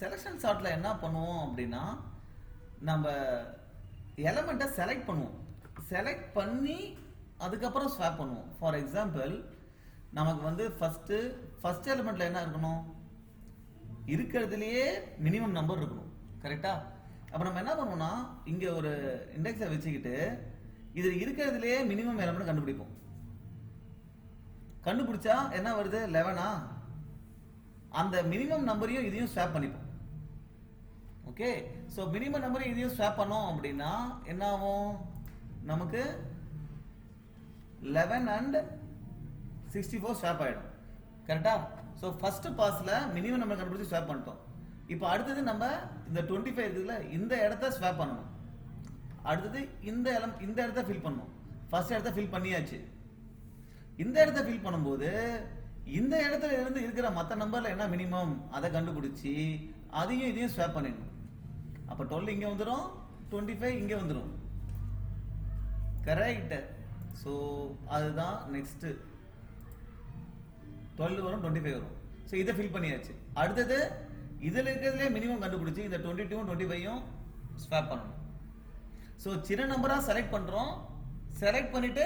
Selection சார்ட்ல என்ன பண்ணுவோம் அப்படின்னா நம்ம எலமெண்ட்டை செலக்ட் பண்ணுவோம். செலக்ட் பண்ணி அதுக்கப்புறம் ஸ்வாப் பண்ணுவோம். ஃபார் எக்ஸாம்பிள் நமக்கு வந்து ஃபர்ஸ்ட் எலிமெண்ட்ல என்ன இருக்கணும், இருக்கிறதுலயே மினிமம் நம்பர் இருக்கணும். கரெக்டா? அப்ப நம்ம என்ன பண்ணுவோம்னா இங்க ஒரு இண்டெக்ஸை வச்சுக்கிட்டு இது இருக்கிறதுலயே மினிமம் எலிமெண்ட் கண்டுபிடிப்போம். கண்டுபிடிச்சா என்ன வருது, 11ஆ? அந்த மினிமம் நம்பரையும் இதையும் ஸ்வாப் பண்ணிப்போம். ஓகே, ஸோ மினிமம் நம்பரையும் இதையும் ஸ்வாப் பண்ணோம் அப்படின்னா என்ன ஆகும், நமக்கு 11 and 64 ஸ்வாப் ஆயிடும். கரெக்டா? ஸோ ஃபர்ஸ்ட் பாஸ்ல மினிமம் நம்பர் கண்டுபிடிச்சு ஸ்வாப் பண்ணிட்டோம். இப்போ அடுத்தது நம்ம இந்த 25 இருக்குதுல்ல, இந்த இடத்த ஸ்வாப் பண்ணணும். அடுத்தது இந்த இடத்த ஃபில் பண்ணணும். ஃபர்ஸ்ட் இடத்த ஃபில் பண்ணியாச்சு. இந்த இடத்த ஃபில் பண்ணும்போது இந்த இடத்துல இருந்து இருக்கிற மற்ற நம்பர்ல என்ன மினிமம் அதை கண்டுபிடிச்சி அதையும் இதையும் ஸ்வாப் பண்ணிடணும். அப்ப 12 இங்க வந்துடும், 25 இங்க வந்துடும். கரெக்ட்? ஸோ அதுதான் நெக்ஸ்ட். 12 வரும், 25 வரும். ஸோ இதை ஃபில் பண்ணியாச்சு. அடுத்தது இதுல இருக்கிறதுலே மினிமம் கண்டுபிடிச்சி இந்த 22 25 ஸ்வாப் பண்ணணும். ஸோ சின்ன நம்பரா செலக்ட் பண்றோம். செலக்ட் பண்ணிட்டு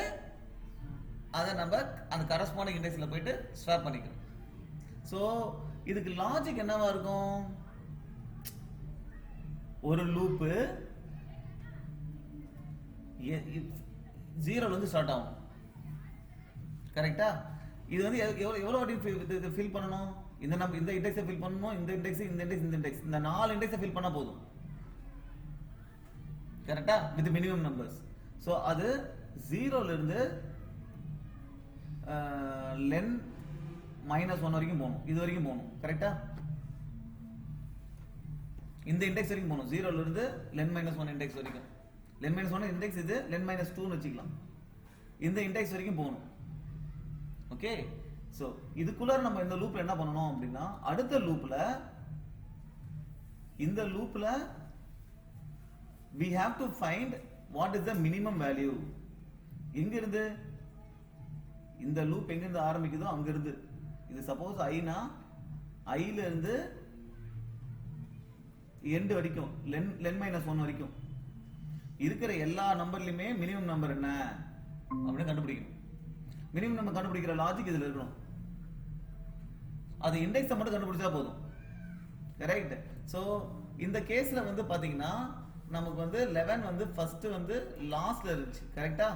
அதை நம்ம அந்த கரஸ்பாண்டிங் இண்டெக்ஸ்ல போயிட்டு ஸ்வாப் பண்ணிக்கிறோம். ஸோ இதுக்கு லாஜிக் என்னவா இருக்கும், ஒரு லூப்பு 0ல இருந்து ஸ்டார்ட் ஆகும். கரெக்டா? இது வந்து எவ்வளவு வாட்டி ஃபில் பண்ணணும், இந்த இண்டெக்ஸை ஃபில் பண்ணணும், இந்த இண்டெக்ஸ் இந்த 4 இண்டெக்ஸை ஃபில் பண்ணா போதும். கரெக்டா? With minimum numbers. ஸோ அது 0ல இருந்து லென் -1 வரைக்கும் போகணும். இது வரைக்கும் போகணும். கரெக்டா? இந்த இண்டெக்ஸ் வரைக்கும் போகணும். 0ல இருந்து லென் -1 இண்டெக்ஸ் வரைக்கும். லென் -1 இண்டெக்ஸ் இது, லென் -2ன்னு வச்சுக்கலாம். இந்த இண்டெக்ஸ் வரைக்கும் போகணும். ஓகே, ஸோ இதுக்குள்ள நம்ம இந்த லூப்ல என்ன பண்ணணும் அப்படின்னா, அடுத்த லூப்ல இந்த லூப்ல we have to find what is the minimum value. எங்க இருந்து இந்த லூப் எங்க இருந்து ஆரம்பிக்குதோ அங்க இருந்து, இது சப்போஸ் ஐனா ஐல இருந்து எண்ட் வரைக்கும் லென் -1 வரைக்கும் இருக்கிற எல்லா நம்பர்லயுமே மினிமம் நம்பர் என்ன அப்படின்னு கண்டுபிடிக்கணும். மினிமம் நம்பர் கண்டுபிடிக்கிற லாஜிக் இதுல இருக்கணும். அது இண்டெக்ஸை மட்டும் கண்டுபிடிச்சா போதும். ரைட்? ஸோ இந்த கேஸ்ல வந்து பாத்தீங்கன்னா நமக்கு வந்து 11 வந்து ஃபர்ஸ்ட் வந்து லாஸ்ட்ல இருந்துச்சு. கரெக்டா?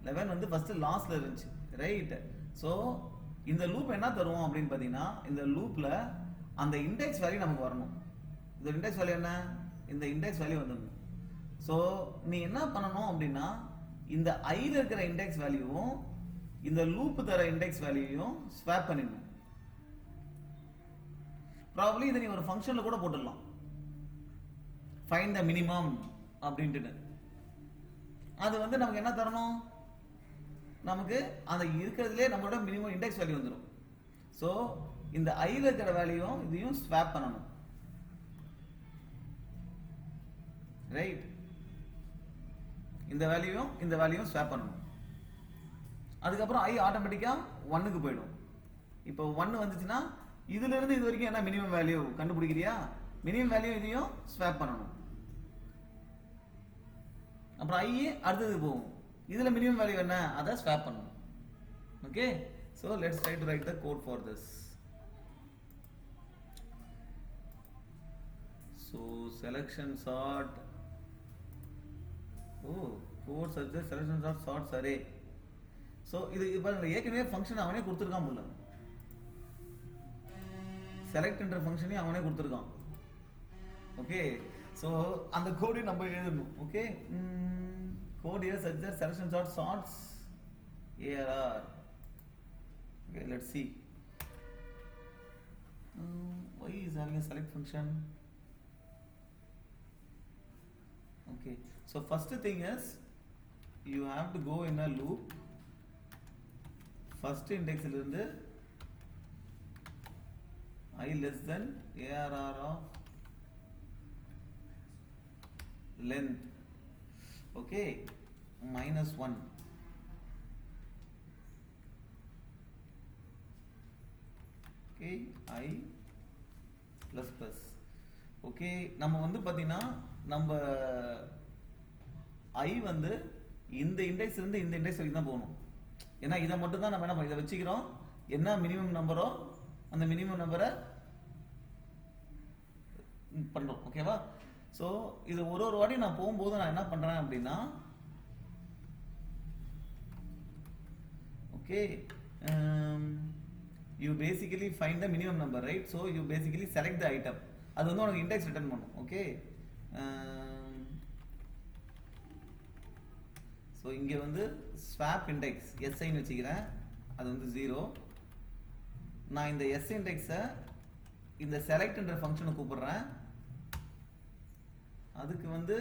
11 வந்து ஃபர்ஸ்ட் லாஸ்ட்ல இருந்துச்சு. ரைட்? ஸோ இந்த லூப் என்ன தருவோம் அப்படின்னு பாத்தீங்கன்னா, இந்த லூப்ல அந்த இண்டெக்ஸ் வேல்யூ நமக்கு வரணும். இந்த இண்டெக்ஸ் வேல்யூ என்ன, இந்த இண்டெக்ஸ் வேல்யூ வந்துடணும். ஸோ நீ என்ன பண்ணணும் அப்படின்னா, இந்த ஐல இருக்கிற இண்டெக்ஸ் வேல்யூவும் இந்த லூப் தர இண்டெக்ஸ் வேல்யூவையும் ஸ்வாப் பண்ணிடணும். ப்ராபபிலி இதை நீ ஒரு ஃபங்க்ஷன்ல கூட போட்டுடலாம். ஃபைண்ட் த மினிமம் அப்படின்ட்டு. அது வந்து நமக்கு என்ன தரணும், நமக்கு அந்த இருக்கிறதுலே நம்மளோட மினிமம் இண்டெக்ஸ் வேல்யூ வந்துடும். ஸோ இந்த ஐல இருக்கிற வேல்யூவும் இதையும் ஸ்வாப் பண்ணணும். ரைட்? இந்த வேல்யூவும் ஸ்வாப் பண்ணணும். அதுக்கப்புறம் ஐ ஆட்டோமேட்டிக்கா 1க்கு போயிடும். இப்போ 1 வந்துச்சுன்னா இதுல இருந்து இது வரைக்கும் என்ன மினிமம் வேல்யூ கண்டுபிடிக்கிறியா, மினிமம் வேல்யூ இதையும் ஸ்வாப் பண்ணணும். அப்புறம் ஐ அடுத்ததுக்கு போகும். இதுல மினிமம் வேல்யூ என்ன அதை ஸ்வாப் பண்ணணும். Okay, so let's try to write the code for this. So selection sort, code such as selection sort sorts array. So இது பாருங்க, ஏற்கனவே ஃபங்க்ஷன் அவனே கொடுத்துருக்கான் போல. செலக்ட் என்ற ஃபங்க்ஷனையும் அவனே கொடுத்துருக்கான். ஓகே, ஸோ அந்த கோடை நம்ம எழுதணும். Okay, code here such that selection sort sorts ARR. Okay, let's see. Why is having a select function? Okay, so first thing is you have to go in a loop. First index il irundhu I less than ARR of length. Okay, -1. Okay, I plus plus. Okay, நம்ம வந்து பார்த்தீங்கன்னா நம்ம ஐ வந்து இந்த index இருந்து இந்த index வரைக்கும் தான் போகணும். ஏன்னா இதை மட்டும் தான் நம்ம என்ன இதை வச்சுக்கிறோம். என்ன மினிமம் நம்பரோ அந்த மினிமம் நம்பரை பண்ணுறோம். ஓகேவா? ஸோ இது ஒரு ஒரு வாட்டி நான் போகும்போது நான் என்ன பண்ணுறேன் அப்படின்னா, okay, you basically find the minimum number, right? So you basically select the item. அது வந்து உனக்கு இண்டெக்ஸ் ரிட்டர்ன் பண்ணும். ஓகே, ஸோ இங்கே வந்து ஸ்வாப் இண்டெக்ஸ் எஸ்ஐன்னு வச்சுக்கிறேன். அது வந்து 0. நான் இந்த எஸ் இண்டெக்ஸை இந்த செலக்ட்ன்ற ஃபங்க்ஷனை கூப்பிடுறேன். அதுக்கு வந்து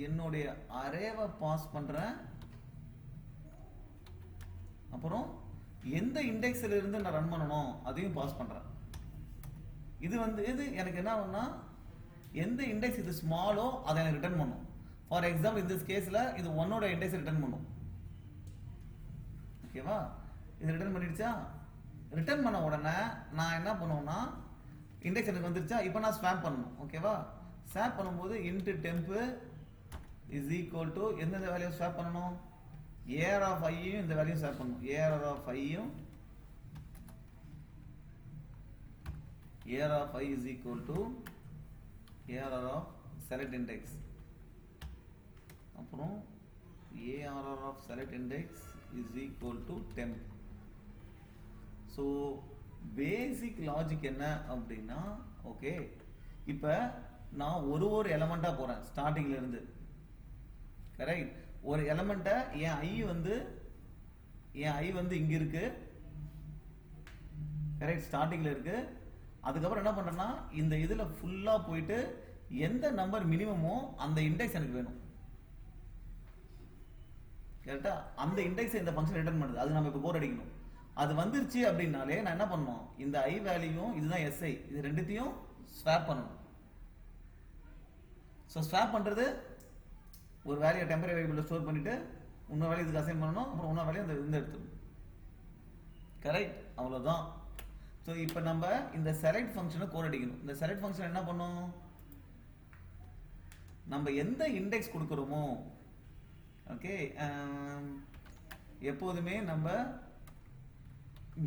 என்னுடைய அரேவை பாஸ் பண்ணுறேன். அப்புறம் எந்த இண்டெக்ஸில் இருந்து நான் ரன் பண்ணணும் அதையும் பாஸ் பண்ணுறேன். இது வந்து இது எனக்கு என்ன ஆகும்னா, எந்த இண்டெக்ஸ் இது ஸ்மாலோ அதை எனக்கு ரிட்டர்ன் பண்ணும். ஃபார் எக்ஸாம்பிள் இந்த கேஸில் இது 1ஓட இண்டெக்ஸ் ரிட்டர்ன் பண்ணும். ஓகேவா? இது ரிட்டர்ன் பண்ணிடுச்சா? ரிட்டர்ன் பண்ண உடனே நான் என்ன பண்ணுவேன்னா, இண்டெக்ஸ் எனக்கு வந்துருச்சா, இப்போ நான் ஸ்வாப் பண்ணணும். ஓகேவா? ஸ்வாப் பண்ணும்போது into temp is equal to எந்தெந்த வேல்யூ ஸ்வாப் பண்ணணும், ஏஆர் ஆஃப் ஐயும் இந்த வேல்யூ ஸ்வாப் பண்ணணும். ஏஆர் ஆஃப் ஐயும் AR of I is equal to AR of select index. அப்புறம் ARR of select index is equal to temp. So basic logic என்ன அப்படின்னா, okay, இப்போ நான் ஒரு எலமெண்ட்டாக போகிறேன் ஸ்டார்டிங்ல இருந்து. கரெக்ட்? ஒரு எலமெண்ட்டை என் ஐ வந்து இங்கே இருக்கு. கரெக்ட்? ஸ்டார்டிங்ல இருக்கு. அதுக்கப்புறம் என்ன பண்ணுறேன்னா, இந்த இதில் ஃபுல்லாக போயிட்டு எந்த நம்பர் மினிமமோ அந்த இண்டெக்ஸ் எனக்கு வேணும். கரெக்டா? அந்த இண்டெக்ஸ் இந்த ஃபங்க்ஷன் ரிட்டர்ன் பண்ணுது. அது நம்ம இப்போ போர் அடிக்கணும். அது வந்துருச்சு அப்படின்னாலே நான் என்ன பண்ணணும், இந்த ஐ வேல்யூயும் இதுதான் எஸ்ஐ, இது ரெண்டுத்தையும் ஸ்வாப் பண்ணணும். ஸோ ஸ்வாப் பண்ணுறது ஒரு வேல்யூ டெம்பரரி வேரியபிள் ஸ்டோர் பண்ணிட்டு இன்னொரு வேல்யூ இதுக்கு அசைன் பண்ணணும். அப்புறம் இன்னொரு வேல்யூ அந்த இந்த எடுத்துக்கணும். கரெக்ட்? அவ்வளோதான். ஸோ இப்போ நம்ம இந்த செலக்ட் ஃபங்க்ஷனை கோட் அடிக்கணும். இந்த செலக்ட் ஃபங்க்ஷன் என்ன பண்ணும், நம்ம எந்த இண்டெக்ஸ் கொடுக்குறோமோ, ஓகே, எப்போதுமே நம்ம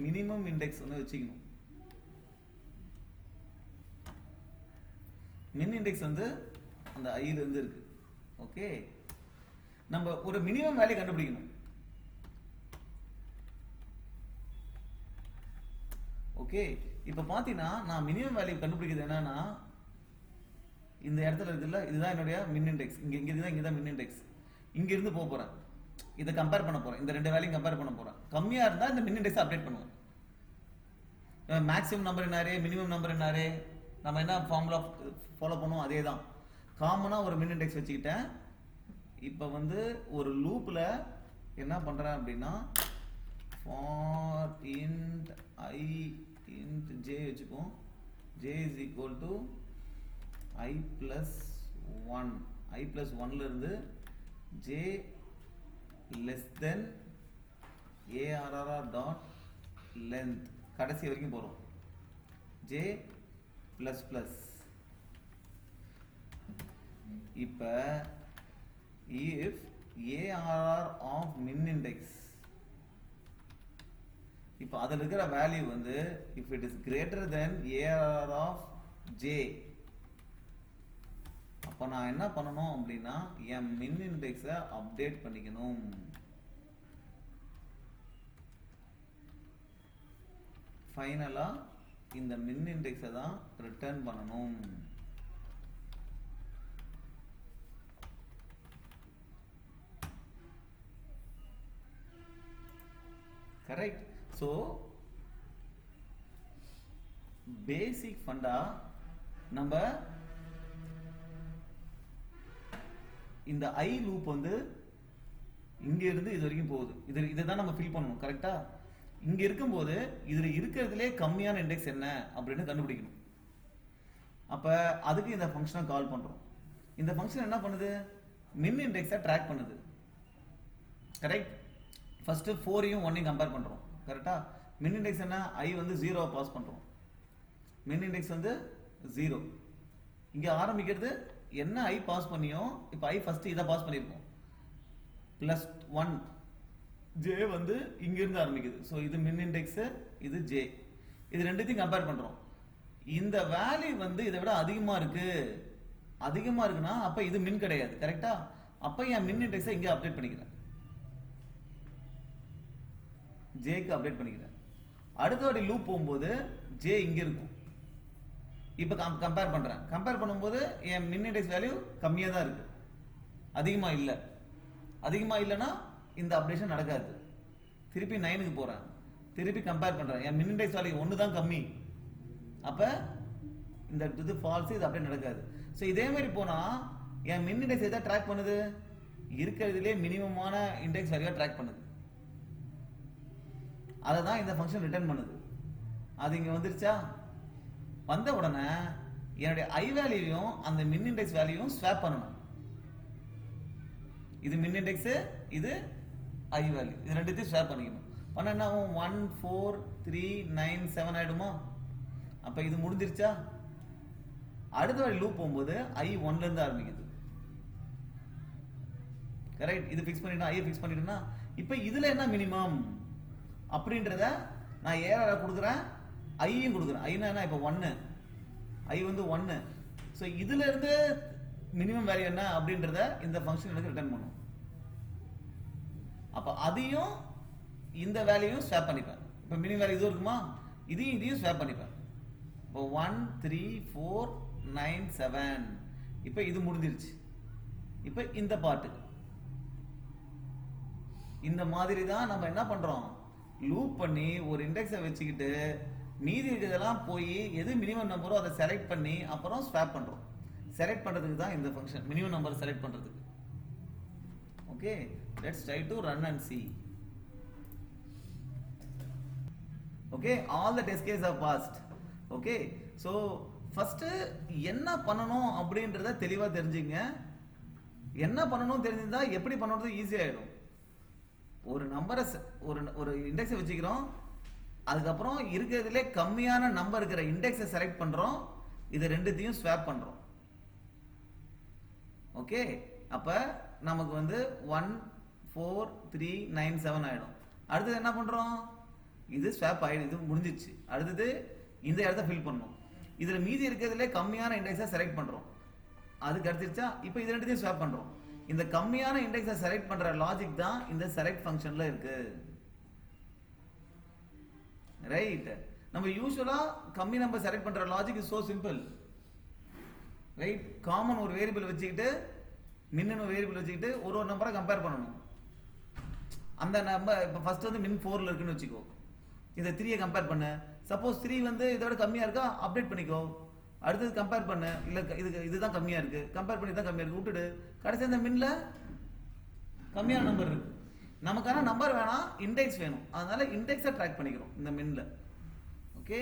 மினிமம் இண்டெக்ஸ் வந்து வச்சுக்கணும். மின் இண்டெக்ஸ் வந்து அந்த ஐல இருந்து இருக்கு. ஓகே, நம்ம ஒரு மினிமம் வேல்யூ கண்டுபிடிக்கணும். ஓகே, இப்போ பார்த்தீங்கன்னா நான் மினிமம் வேல்யூ கண்டுபிடிக்கிறது என்னன்னா, இந்த இடத்துல இருக்குல்ல, இதுதான் என்னுடைய மின் இண்டெக்ஸ். இங்கே தான் மின் இண்டெக்ஸ். இங்கிருந்து போகிறேன், இதை கம்பேர் பண்ண போகிறேன், இந்த ரெண்டு வேல்யூ கம்பேர் பண்ண போகிறேன். கம்மியாக இருந்தால் இந்த மின் இண்டெக்ஸ் அப்டேட் பண்ணுவேன். மேக்ஸிமம் நம்பர் என்னாரு, மினிமம் நம்பர் என்னாரு, நம்ம என்ன ஃபார்முலா ஃபாலோ பண்ணுவோம் அதே தான். காமனாக ஒரு மின் இண்டெக்ஸ் வச்சுக்கிட்டேன். இப்போ வந்து ஒரு லூப்பில் என்ன பண்ணுறேன் அப்படின்னா, for int I int J வச்சுப்போம். J is equal to I plus 1. I plus 1லேருந்து J less than ARR dot length கடைசி வரைக்கும் போகிறோம். J plus plus. இப்போ if ARR of min index, இப்போ அதில் இருக்கிற வேல்யூ வந்து if it is greater than ARR of J, அப்போ நான் என்ன பண்ணணும் அப்படின்னா என் மின் இண்டெக்ஸை அப்டேட் பண்ணிக்கணும். ஃபைனலாக இந்த மின் இண்டெக்ஸை தான் ரிட்டர்ன் பண்ணணும். கரெக்ட்? ஸோ பேசிக் ஃபண்டா நம்ம இந்த ஐ லூப் வந்து இங்க இருந்து இது வரைக்கும் போகுது. இதை தான் நம்ம ஃபில் பண்ணணும். கரெக்டா? இங்க இருக்கும்போது இதுல இருக்கிறதுலே கம்மியான இண்டெக்ஸ் என்ன அப்படின்னு கண்டுபிடிக்கணும். அப்ப அதுக்கு இந்த ஃபங்க்ஷனை கால் பண்றோம். இந்த ஃபங்க்ஷன் என்ன பண்ணுது, மின் இண்டெக்ஸை ட்ராக் பண்ணுது. கரெக்ட்? ஃபர்ஸ்ட் 4யும் 1யும் கம்பேர் பண்றோம். கரெக்டா? மின் இண்டெக்ஸ் என்ன, ஐ வந்து 0 பாஸ் பண்றோம். மின் இண்டெக்ஸ் வந்து 0. இங்க ஆரம்பிக்கிறது என்ன ஐ பாஸ் பண்ணியோ, இப்போ ஐ ஃபர்ஸ்ட் இதை பாஸ் பண்ணியிருக்கோம், +1 ஜே வந்து இங்க இருந்து ஆரம்பிக்குது. ஸோ இது மின் இண்டெக்ஸ், இது ஜே. இது ரெண்டுத்தையும் கம்பேர் பண்றோம். இந்த வேல்யூ வந்து இதை விட அதிகமா இருக்குன்னா அப்ப இது மின் கிடையாது. கரெக்டா? அப்ப என் மின் இண்டெக்ஸை இங்க அப்டேட் பண்ணிக்கிறேன், ஜேக்கு அப்டேட் பண்ணிக்கிறேன். அடுத்த வாட்டி லூப் போகும்போது ஜே இங்க இருக்கும். இப்ப கம்பேர் பண்றேன். கம்பேர் பண்ணும்போது என் மின் இண்டெக்ஸ் வேல்யூ கம்மியா தான் இருக்கு, அதிகமா இல்ல. அதிகமா இல்லைன்னா இந்த அப்டேஷன் நடக்காது. திருப்பி 9க்கு போறேன், திருப்பி கம்பேர் பண்றேன். என் மின் இண்டெக்ஸ் வேல்யூ 1 தான் கம்மி, அப்ப இந்த இது ஃபால்ஸ், இது அப்படியே நடக்காது. ஸோ இதே மாதிரி போனா என் மின் இண்டெக்ஸ் எதை ட்ராக் பண்ணுது? இருக்கிறதுலே மினிமமான இண்டெக்ஸ் வேல்யூ ட்ராக் பண்ணுது. அதை தான் இந்த ஃபங்க்ஷன் ரிட்டர்ன் பண்ணுது. அது இங்க வந்துருச்சா? வந்த உடனே என்னுடைய ஐ வேல்யூவையும் அந்த மின் இண்டெக்ஸ் வேல்யூவும் ஸ்வாப் பண்ணணும். இது மின் இண்டெக்ஸ், இது ஐ வேல்யூ, இது ரெண்டுத்தையும் ஸ்வாப் பண்ணிக்கணும். பண்ண என்ன ஆகும்? 1 4 3 9 7 ஆயிடுமா? அப்ப இது முடிஞ்சிருச்சா? அடுத்த வாட்டி லூப் போகும்போது ஐ 1ல இருந்து ஆரம்பிக்குது. கரெக்ட்? இது ஃபிக்ஸ் பண்ணிட்டா, ஐ ஃபிக்ஸ் பண்ணிட்டேன்னா இப்போ இதுல என்ன மினிமம் அப்படின்றத நான் ஏஆர் கொடுக்குறேன், ஐயும் கொடுக்குறேன். ஐனா என்ன? இப்போ 1, ஐ வந்து 1. ஸோ இதுல இருந்து மினிமம் வேல்யூ என்ன அப்படின்றத இந்த ஃபங்க்ஷன் எனக்கு ரிட்டர்ன் பண்ணும். அப்ப அதையும் இந்த வேல்யூயும் ஸ்வாப் பண்ணிப்பேன். இப்போ மினிமம் வேல்யூ இது இருக்குமா? இதையும் ஸ்வாப் பண்ணிப்பேன். இப்போ 1 3 4 9 7. இப்போ இது முடிஞ்சிருச்சு. இப்போ இந்த பாட்டு இந்த மாதிரி தான் நம்ம என்ன பண்றோம்? லூப் பண்ணி ஒரு இண்டெக்ஸை வச்சுக்கிட்டு மீதி இருக்கிறதெல்லாம் போய் எது மினிமம் நம்பரோ அதை செலக்ட் பண்ணி அப்புறம் ஸ்வாப் பண்றோம். செலக்ட் பண்றதுக்கு தான் இந்த ஃபங்க்ஷன், மினிமம் நம்பர் செலக்ட் பண்றதுக்கு. Okay, let's try to run and see. Okay, all the test cases are passed. Okay, so first என்ன பண்ணணும் அப்படின்றத தெளிவா தெரிஞ்சுங்க. என்ன பண்ணணும் தெரிஞ்சிருந்தா எப்படி பண்ணுறது ஈஸியாயிடும். ஒரு நம்பரை ஒரு இண்டெக்ஸை வச்சுக்கிறோம், அதுக்கப்புறம் இருக்கிறதுலே கம்மியான நம்பர் இருக்கிற இண்டெக்ஸை செலக்ட் பண்றோம், இது ரெண்டுத்தையும் ஸ்வாப் பண்றோம். ஓகே, அப்ப நமக்கு வந்து 1 4 3 9 7 ஆயிடும். அடுத்தது என்ன பண்றோம்? இது ஸ்வாப் ஆயிடுது, இது முடிஞ்சிச்சு. அடுத்தது இந்த இடத்த ஃபில் பண்ணணும். இதுல மீதி இருக்கிறதுல கம்மியான இண்டெக்ஸை செலக்ட் பண்றோம், அது கிடைச்சிருச்சா? இப்போ இது ரெண்டுத்தையும் ஸ்வாப் பண்றோம். இந்த கம்மியான இண்டெக்ஸை செலக்ட் பண்ற லாஜிக் தான் இந்த செலக்ட் ஃபங்க்ஷன்ல இருக்கு. ரைட்? நம்ம யூசுவலா கம்மி நம்பர் செலக்ட் பண்ற logic is so simple. Right? Common ஒரு வேரியபிள் வச்சுக்கிட்டு, மின்னு வேரியபிள் வச்சுக்கிட்டு ஒரு நம்பரை கம்பேர் பண்ணணும். அந்த நம்பர் இப்போ ஃபர்ஸ்ட் வந்து மின் 4ல இருக்குன்னு வச்சுக்கோ, இதை 3யை கம்பேர் பண்ணு. சப்போஸ் 3 வந்து இதோட கம்மியா இருக்கா, அப்டேட் பண்ணிக்கோ. அடுத்தது கம்பேர் பண்ணு, இல்ல இதுதான் கம்மியா இருக்கு, கம்பேர் பண்ணி தான் கம்மியா இருக்கு, விட்டுடு. கடைசி அந்த மின்ல கம்மியான நம்பர் இருக்கு. நமக்கான நம்பர் வேணாம், இண்டெக்ஸ் வேணும். அதனால இண்டெக்ஸை ட்ராக் பண்ணிக்கிறோம் இந்த மின்ல. ஓகே.